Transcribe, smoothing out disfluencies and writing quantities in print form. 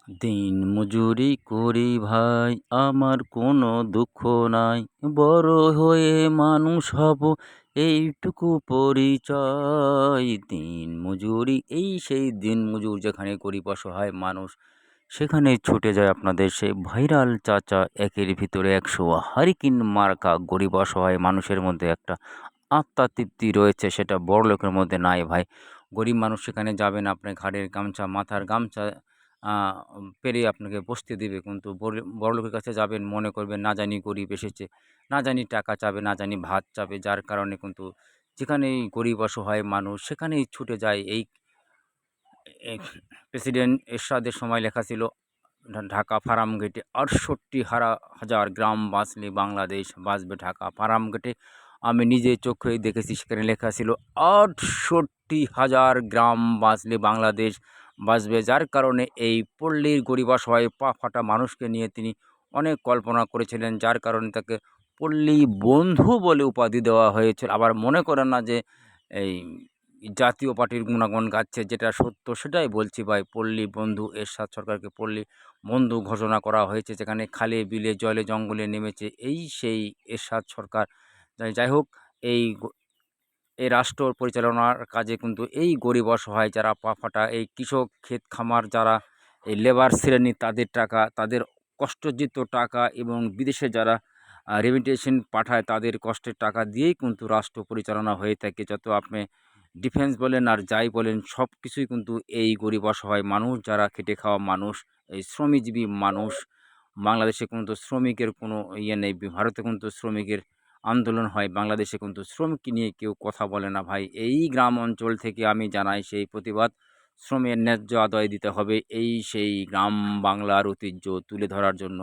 দিন মজুরি করি ভাই, আমার কোনো দুঃখ নাই। বড় হয়ে মানুষ হব, এইটুকু পরিচয়। দিন মজুরি, এই সেই দিন মজুর যেখানে গরিব অসহায় মানুষ, সেখানে ছুটে যায় আপনাদের সেই ভাইরাল চাচা। একের ভিতরে ১০০ হারিকেন মার্কা গরিব অসহায় মানুষের মধ্যে একটা আত্মাতৃপ্তি রয়েছে, সেটা বড়লোকের মধ্যে নাই ভাই। গরিব মানুষ সেখানে যাবেন, আপনার ঘাড়ের গামছা, মাথার গামছা আ পেরে আপনাকে বসতে দেবে। কিন্তু বড়লোকের কাছে যাবেন, মনে করবেন না জানি গরিব এসেছে, না জানি টাকা চাবে, না জানি ভাত চাবে। যার কারণে কিন্তু যেখানেই গরিব অসহায় মানুষ সেখানেই ছুটে যায়। এই এ প্রেসিডেন্ট এরশাদের সময় লেখা ছিল ঢাকা ফার্মগেটে ৬৮ হাজার গ্রাম বাঁচলে বাংলাদেশ বাঁচবে। ঢাকা ফার্মগেটে আমি নিজে চোখেই দেখেছি, সেখানে লেখা ছিল ৬৮ হাজার গ্রাম বাঁচলে বাংলাদেশ বাঁচবে। যার কারণে এই পল্লীর গরিব অসহায় পা ফাটা মানুষকে নিয়ে তিনি অনেক কল্পনা করেছিলেন, যার কারণে তাকে পল্লী বন্ধু বলে উপাধি দেওয়া হয়েছিল। আবার মনে করেন না যে এই জাতীয় পার্টির গুণাগুণ গাচ্ছে, যেটা সত্য সেটাই বলছি ভাই। পল্লী বন্ধু, এরশাদ সরকারকে পল্লী বন্ধু ঘোষণা করা হয়েছে, যেখানে খালে বিলে জলে জঙ্গলে নেমেছে এই সেই এরশাদ সরকার। যাই হোক, এই এই রাষ্ট্র পরিচালনার কাজে কিন্তু এই গরিব অসহায় যারা পা ফাটা এই কৃষক, ক্ষেত খামার যারা এই লেবার শ্রেণী, তাদের টাকা, তাদের কষ্টার্জিত টাকা এবং বিদেশে যারা রেমিটেশন পাঠায় তাদের কষ্টের টাকা দিয়েই কিন্তু রাষ্ট্র পরিচালনা হয়ে থাকে। যত আপনি ডিফেন্স বলেন আর যাই বলেন, সব কিছুই কিন্তু এই গরিব অসহায় মানুষ, যারা খেটে খাওয়া মানুষ, এই শ্রমজীবী মানুষ। বাংলাদেশে কিন্তু শ্রমিকের কোনো ইয়ে নেই। ভারতে কিন্তু শ্রমিকের আন্দোলন হয়, বাংলাদেশে কিন্তু শ্রমকে নিয়ে কেউ কথা বলে না ভাই। এই গ্রাম অঞ্চল থেকে আমি জানাই সেই প্রতিবাদ। শ্রমের ন্যায্য আদায় দিতে হবে, এই সেই গ্রাম বাংলার ঐতিহ্য তুলে ধরার জন্য।